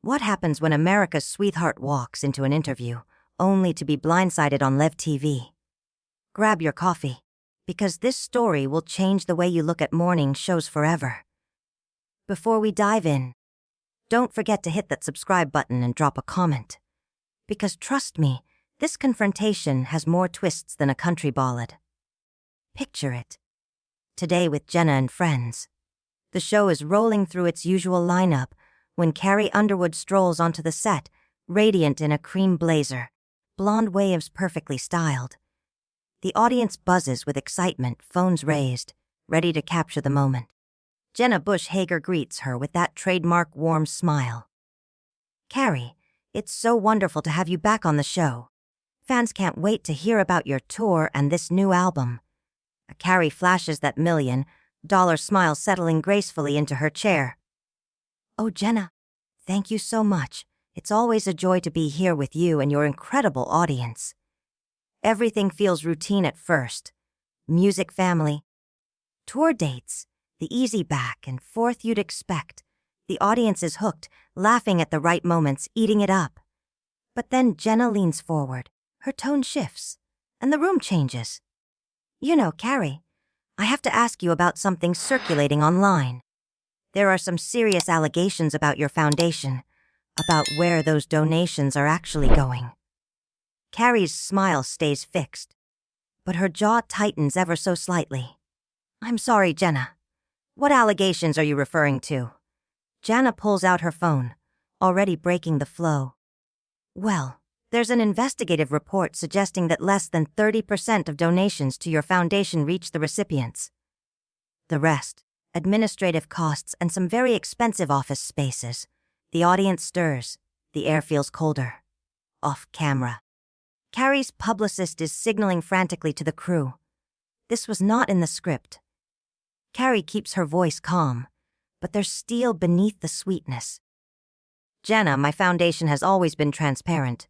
What happens when America's sweetheart walks into an interview, only to be blindsided on live TV? Grab your coffee, because this story will change the way you look at morning shows forever. Before we dive in, don't forget to hit that subscribe button and drop a comment. Because trust me, this confrontation has more twists than a country ballad. Picture it. Today with Jenna and Friends. The show is rolling through its usual lineup when Carrie Underwood strolls onto the set, radiant in a cream blazer, blonde waves perfectly styled. The audience buzzes with excitement, phones raised, ready to capture the moment. Jenna Hager greets her with that trademark warm smile. "Carrie, it's so wonderful to have you back on the show. Fans can't wait to hear about your tour and this new album." Carrie flashes that $1,000,000 smile settling gracefully into her chair. "Oh, Jenna, thank you so much. It's always a joy to be here with you and your incredible audience." Everything feels routine at first. Music family, tour dates, the easy back and forth you'd expect. The audience is hooked, laughing at the right moments, eating it up. But then Jenna leans forward, her tone shifts, and the room changes. "You know, Carrie, I have to ask you about something circulating online. There are some serious allegations about your foundation, about where those donations are actually going." Carrie's smile stays fixed, but her jaw tightens ever so slightly. "I'm sorry, Jenna. What allegations are you referring to?" Jenna pulls out her phone, already breaking the flow. "Well, there's an investigative report suggesting that less than 30% of donations to your foundation reach the recipients. The rest, administrative costs and some very expensive office spaces." The audience stirs. The air feels colder. Off camera, Carrie's publicist is signaling frantically to the crew. This was not in the script. Carrie keeps her voice calm, but there's steel beneath the sweetness. "Jenna, my foundation has always been transparent.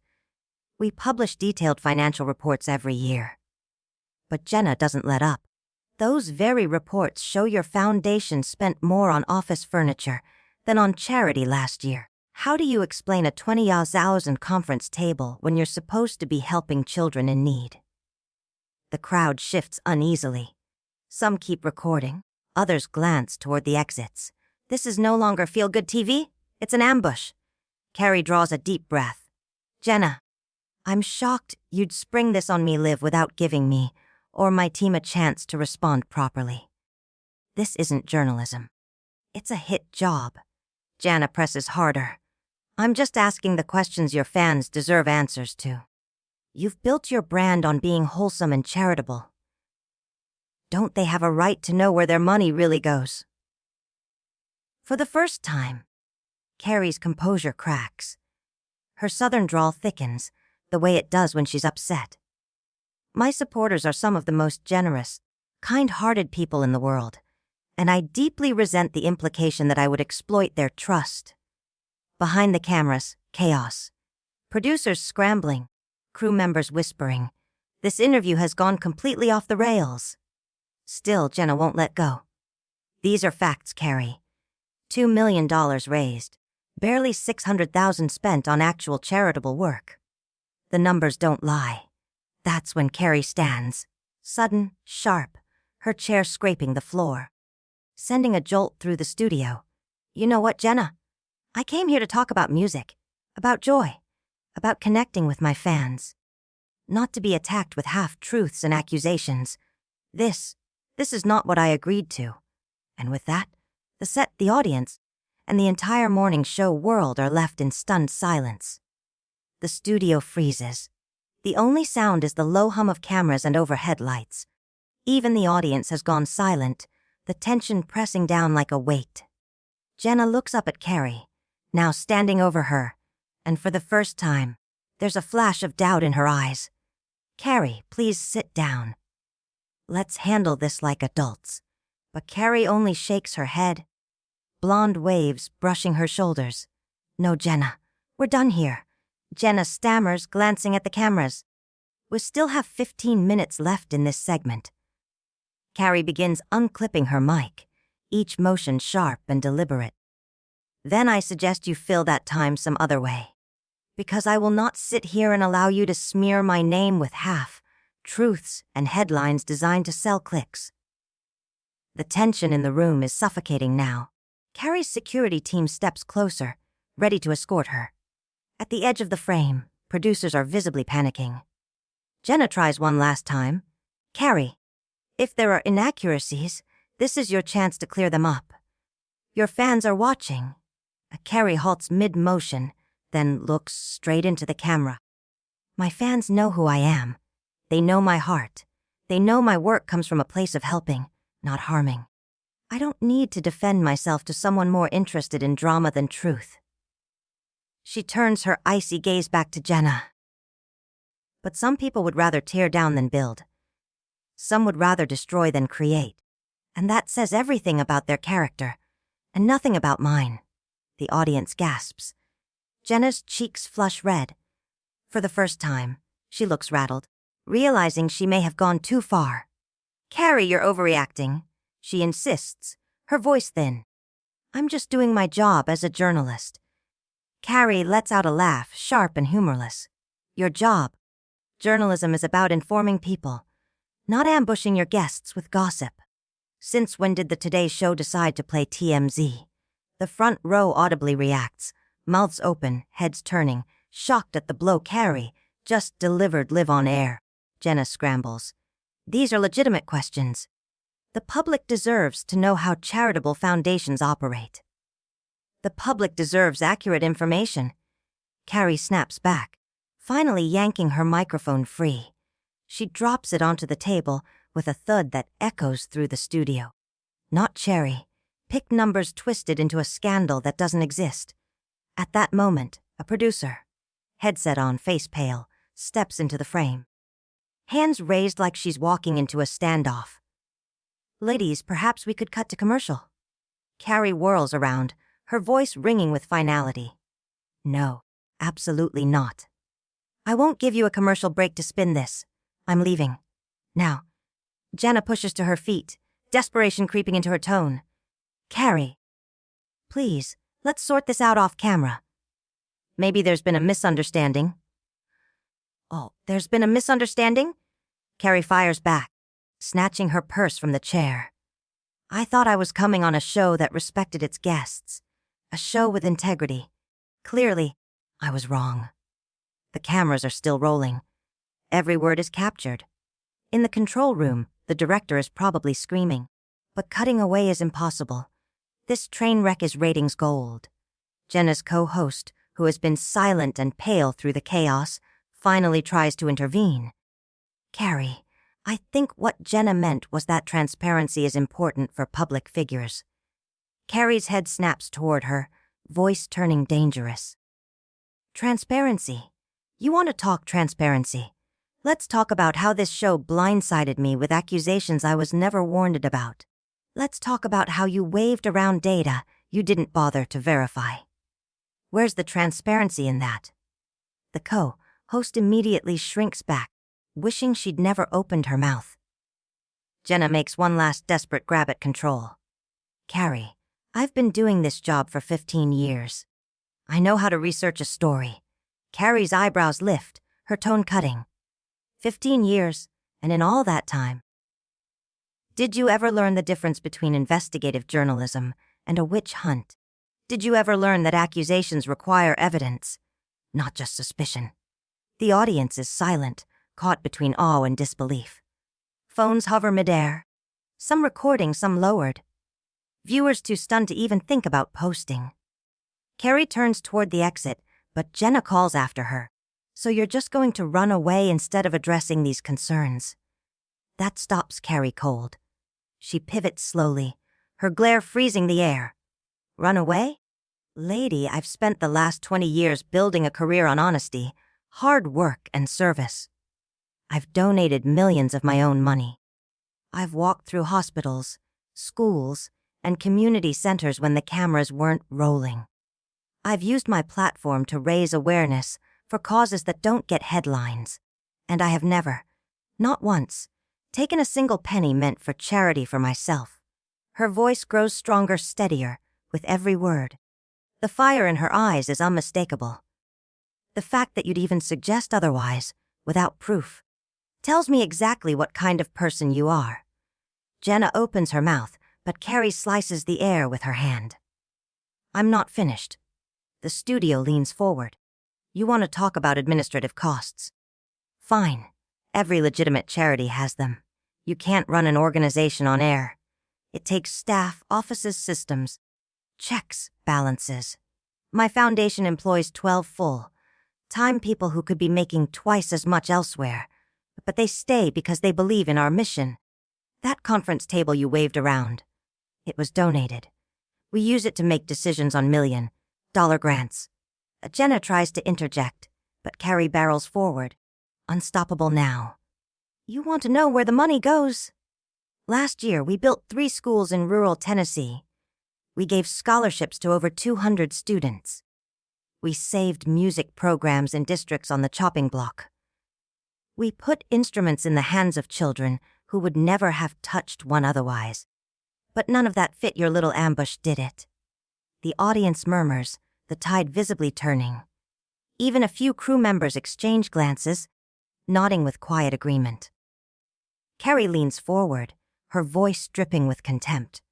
We publish detailed financial reports every year." But Jenna doesn't let up. "Those very reports show your foundation spent more on office furniture than on charity last year. How do you explain a 20,000 conference table when you're supposed to be helping children in need?" The crowd shifts uneasily. Some keep recording, others glance toward the exits. This is no longer feel-good TV, it's an ambush. Carrie draws a deep breath. "Jenna, I'm shocked you'd spring this on me live without giving me or my team a chance to respond properly. This isn't journalism. It's a hit job." Jenna presses harder. "I'm just asking the questions your fans deserve answers to. You've built your brand on being wholesome and charitable. Don't they have a right to know where their money really goes?" For the first time, Carrie's composure cracks. Her southern drawl thickens, the way it does when she's upset. "My supporters are some of the most generous, kind-hearted people in the world, and I deeply resent the implication that I would exploit their trust." Behind the cameras, chaos. Producers scrambling, crew members whispering. This interview has gone completely off the rails. Still, Jenna won't let go. "These are facts, Carrie. $2 million raised, barely $600,000 spent on actual charitable work. The numbers don't lie." That's when Carrie stands, sudden, sharp, her chair scraping the floor, sending a jolt through the studio. "You know what, Jenna? I came here to talk about music, about joy, about connecting with my fans. Not to be attacked with half-truths and accusations. This is not what I agreed to." And with that, the set, the audience, and the entire morning show world are left in stunned silence. The studio freezes. The only sound is the low hum of cameras and overhead lights. Even the audience has gone silent, the tension pressing down like a weight. Jenna looks up at Carrie, now standing over her, and for the first time, there's a flash of doubt in her eyes. "Carrie, please sit down. Let's handle this like adults." But Carrie only shakes her head, blonde waves brushing her shoulders. "No, Jenna, we're done here." Jenna stammers, glancing at the cameras. "We still have 15 minutes left in this segment." Carrie begins unclipping her mic, each motion sharp and deliberate. Then I suggest you fill that time some other way. Because I will not sit here and allow you to smear my name with half-truths and headlines designed to sell clicks. The tension in the room is suffocating now. Carrie's security team steps closer, ready to escort her. At the edge of the frame, producers are visibly panicking. Jenna tries one last time. Carrie, if there are inaccuracies, this is your chance to clear them up. Your fans are watching. Carrie halts mid-motion, then looks straight into the camera. My fans know who I am. They know my heart. They know my work comes from a place of helping, not harming. I don't need to defend myself to someone more interested in drama than truth. She turns her icy gaze back to Jenna. But some people would rather tear down than build. Some would rather destroy than create. And that says everything about their character, and nothing about mine. The audience gasps. Jenna's cheeks flush red. For the first time, she looks rattled, realizing she may have gone too far. Carrie, you're overreacting, she insists, her voice thin. I'm just doing my job as a journalist. Carrie lets out a laugh, sharp and humorless. Your job. Journalism is about informing people, not ambushing your guests with gossip. Since when did the Today Show decide to play TMZ? The front row audibly reacts, mouths open, heads turning, shocked at the blow Carrie just delivered live on air. Jenna scrambles. These are legitimate questions. The public deserves to know how charitable foundations operate. The public deserves accurate information. Carrie snaps back, finally yanking her microphone free. She drops it onto the table with a thud that echoes through the studio. Not Cherry. Pick numbers twisted into a scandal that doesn't exist. At that moment, a producer, headset on, face pale, steps into the frame. Hands raised like she's walking into a standoff. Ladies, perhaps we could cut to commercial. Carrie whirls around, her voice ringing with finality. No, absolutely not. I won't give you a commercial break to spin this. I'm leaving. Now. Jenna pushes to her feet, desperation creeping into her tone. Carrie. Please, let's sort this out off camera. Maybe there's been a misunderstanding. Oh, there's been a misunderstanding? Carrie fires back, snatching her purse from the chair. I thought I was coming on a show that respected its guests. A show with integrity. Clearly, I was wrong. The cameras are still rolling. Every word is captured. In the control room, the director is probably screaming. But cutting away is impossible. This train wreck is ratings gold. Jenna's co-host, who has been silent and pale through the chaos, finally tries to intervene. Carrie, I think what Jenna meant was that transparency is important for public figures. Carrie's head snaps toward her, voice turning dangerous. Transparency. You want to talk transparency? Let's talk about how this show blindsided me with accusations I was never warned about. Let's talk about how you waved around data you didn't bother to verify. Where's the transparency in that? The co-host immediately shrinks back, wishing she'd never opened her mouth. Jenna makes one last desperate grab at control. Carrie, I've been doing this job for 15 years. I know how to research a story. Carrie's eyebrows lift, her tone cutting. 15 years, and in all that time. Did you ever learn the difference between investigative journalism and a witch hunt? Did you ever learn that accusations require evidence, not just suspicion? The audience is silent, caught between awe and disbelief. Phones hover midair, some recording, some lowered. Viewers too stunned to even think about posting. Carrie turns toward the exit, but Jenna calls after her. So you're just going to run away instead of addressing these concerns. That stops Carrie cold. She pivots slowly, her glare freezing the air. Run away? Lady, I've spent the last 20 years building a career on honesty, hard work, and service. I've donated millions of my own money. I've walked through hospitals, schools, and community centers when the cameras weren't rolling. I've used my platform to raise awareness for causes that don't get headlines. And I have never, not once, taken a single penny meant for charity for myself. Her voice grows stronger, steadier, with every word. The fire in her eyes is unmistakable. The fact that you'd even suggest otherwise, without proof, tells me exactly what kind of person you are. Jenna opens her mouth, but Carrie slices the air with her hand. I'm not finished. The studio leans forward. You want to talk about administrative costs? Fine. Every legitimate charity has them. You can't run an organization on air. It takes staff, offices, systems, checks, balances. My foundation employs 12 full-time people who could be making twice as much elsewhere, but they stay because they believe in our mission. That conference table you waved around, it was donated. We use it to make decisions on $1 million grants. Jenna tries to interject, but Carrie barrels forward. Unstoppable now. You want to know where the money goes? Last year, we built 3 schools in rural Tennessee. We gave scholarships to over 200 students. We saved music programs in districts on the chopping block. We put instruments in the hands of children who would never have touched one otherwise. But none of that fit your little ambush, did it? The audience murmurs, the tide visibly turning. Even a few crew members exchange glances, nodding with quiet agreement. Carrie leans forward, her voice dripping with contempt.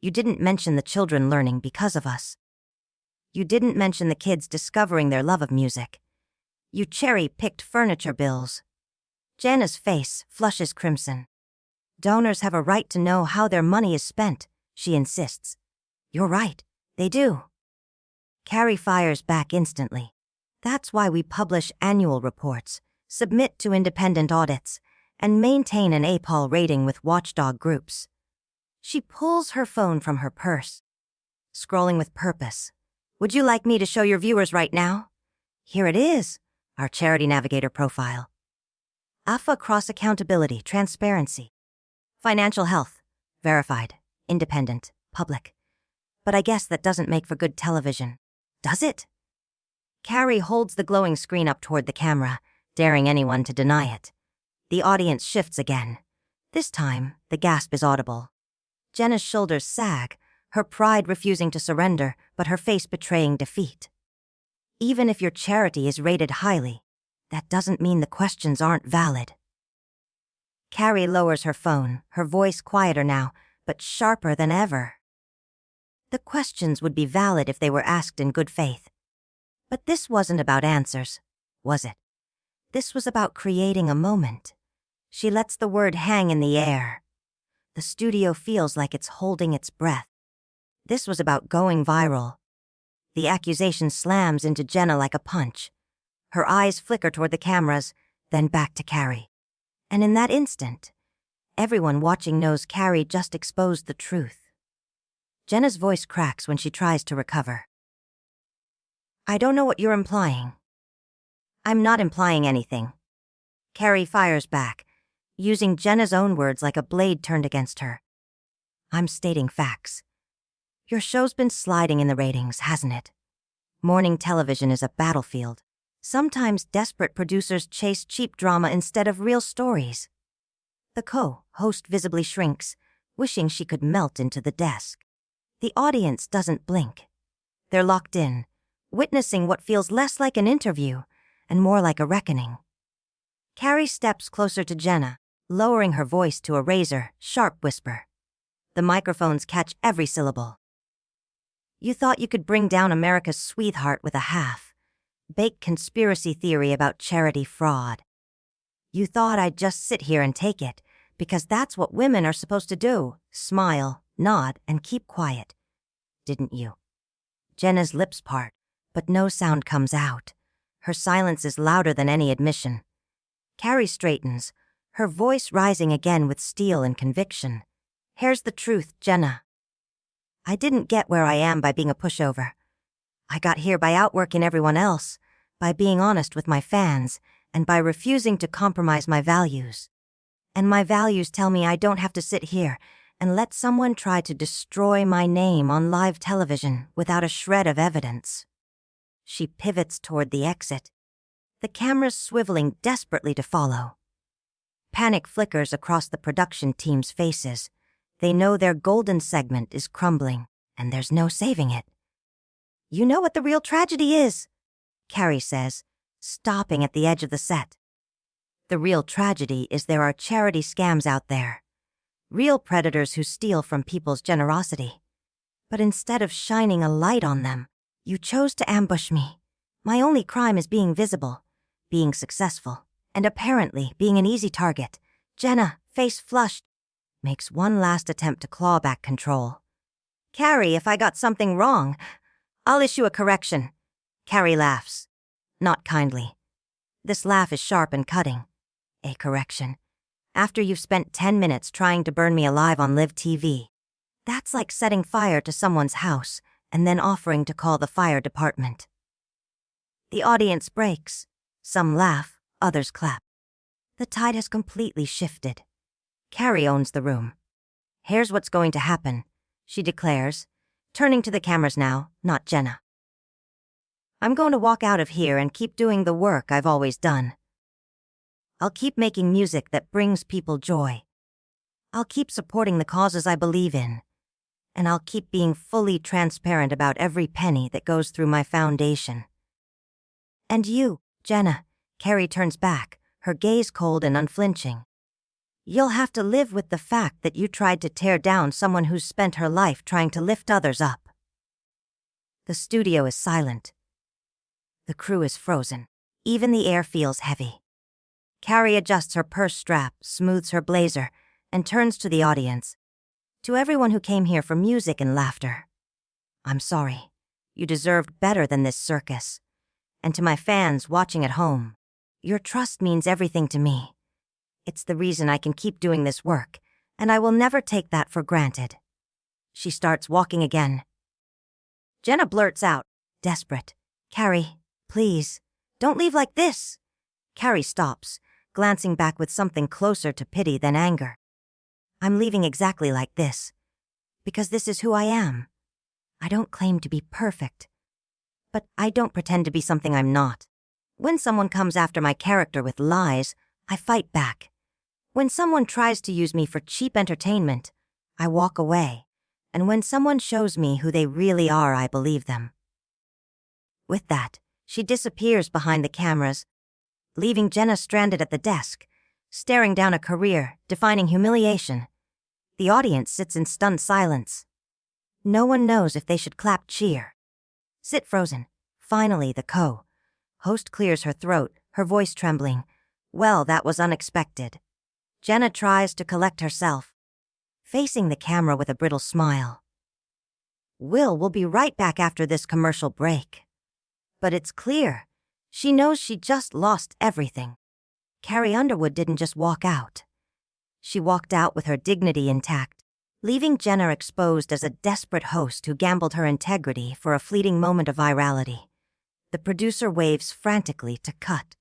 You didn't mention the children learning because of us. You didn't mention the kids discovering their love of music. You cherry-picked furniture bills. Jenna's face flushes crimson. Donors have a right to know how their money is spent, she insists. You're right, they do. Carrie fires back instantly. That's why we publish annual reports, submit to independent audits, and maintain an APOL rating with watchdog groups. She pulls her phone from her purse. Scrolling with purpose. Would you like me to show your viewers right now? Here it is, our Charity Navigator profile. AFA cross-accountability, transparency. Financial health, verified, independent, public. But I guess that doesn't make for good television. Does it? Carrie holds the glowing screen up toward the camera, daring anyone to deny it. The audience shifts again. This time, the gasp is audible. Jenna's shoulders sag, her pride refusing to surrender, but her face betraying defeat. Even if your charity is rated highly, that doesn't mean the questions aren't valid. Carrie lowers her phone, her voice quieter now, but sharper than ever. The questions would be valid if they were asked in good faith. But this wasn't about answers, was it? This was about creating a moment. She lets the word hang in the air. The studio feels like it's holding its breath. This was about going viral. The accusation slams into Jenna like a punch. Her eyes flicker toward the cameras, then back to Carrie. And in that instant, everyone watching knows Carrie just exposed the truth. Jenna's voice cracks when she tries to recover. I don't know what you're implying. I'm not implying anything. Carrie fires back, using Jenna's own words like a blade turned against her. I'm stating facts. Your show's been sliding in the ratings, hasn't it? Morning television is a battlefield. Sometimes desperate producers chase cheap drama instead of real stories. The co-host visibly shrinks, wishing she could melt into the desk. The audience doesn't blink. They're locked in, witnessing what feels less like an interview and more like a reckoning. Carrie steps closer to Jenna, lowering her voice to a razor-sharp whisper. The microphones catch every syllable. You thought you could bring down America's sweetheart with a half-baked conspiracy theory about charity fraud. You thought I'd just sit here and take it, because that's what women are supposed to do, smile, nod, and keep quiet. Didn't you? Jenna's lips part, but no sound comes out. Her silence is louder than any admission. Carrie straightens, her voice rising again with steel and conviction. Here's the truth, Jenna. I didn't get where I am by being a pushover. I got here by outworking everyone else, by being honest with my fans, and by refusing to compromise my values. And my values tell me I don't have to sit here and let someone try to destroy my name on live television without a shred of evidence. She pivots toward the exit, the cameras swiveling desperately to follow. Panic flickers across the production team's faces. They know their golden segment is crumbling, and there's no saving it. You know what the real tragedy is, Carrie says, stopping at the edge of the set. The real tragedy is there are charity scams out there. Real predators who steal from people's generosity. But instead of shining a light on them, you chose to ambush me. My only crime is being visible, being successful, and apparently being an easy target. Jenna, face flushed, makes one last attempt to claw back control. Carrie, if I got something wrong, I'll issue a correction. Carrie laughs. Not kindly. This laugh is sharp and cutting. A correction. After you've spent 10 minutes trying to burn me alive on live TV. That's like setting fire to someone's house and then offering to call the fire department. The audience breaks. Some laugh, others clap. The tide has completely shifted. Carrie owns the room. Here's what's going to happen, she declares, turning to the cameras now, not Jenna. I'm going to walk out of here and keep doing the work I've always done. I'll keep making music that brings people joy. I'll keep supporting the causes I believe in. And I'll keep being fully transparent about every penny that goes through my foundation. And you, Jenna, Carrie turns back, her gaze cold and unflinching. You'll have to live with the fact that you tried to tear down someone who's spent her life trying to lift others up. The studio is silent. The crew is frozen. Even the air feels heavy. Carrie adjusts her purse strap, smooths her blazer, and turns to the audience. To everyone who came here for music and laughter, I'm sorry. You deserved better than this circus. And to my fans watching at home, your trust means everything to me. It's the reason I can keep doing this work, and I will never take that for granted. She starts walking again. Jenna blurts out, desperate, Carrie, please, don't leave like this. Carrie stops, glancing back with something closer to pity than anger. I'm leaving exactly like this, because this is who I am. I don't claim to be perfect, but I don't pretend to be something I'm not. When someone comes after my character with lies, I fight back. When someone tries to use me for cheap entertainment, I walk away. And when someone shows me who they really are, I believe them. With that, she disappears behind the cameras, leaving Jenna stranded at the desk, staring down a career, defining humiliation. The audience sits in stunned silence. No one knows if they should clap cheer. Sit frozen. Finally, the host clears her throat, her voice trembling. Well, that was unexpected. Jenna tries to collect herself, facing the camera with a brittle smile. We'll be right back after this commercial break. But it's clear, she knows she just lost everything. Carrie Underwood didn't just walk out. She walked out with her dignity intact, leaving Jenna exposed as a desperate host who gambled her integrity for a fleeting moment of virality. The producer waves frantically to cut.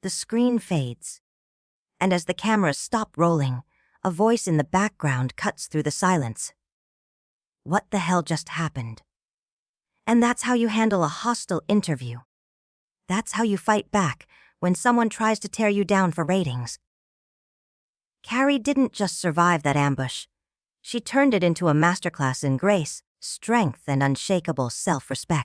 The screen fades. And as the cameras stop rolling, a voice in the background cuts through the silence. What the hell just happened? And that's how you handle a hostile interview. That's how you fight back when someone tries to tear you down for ratings. Carrie didn't just survive that ambush. She turned it into a masterclass in grace, strength, and unshakable self-respect.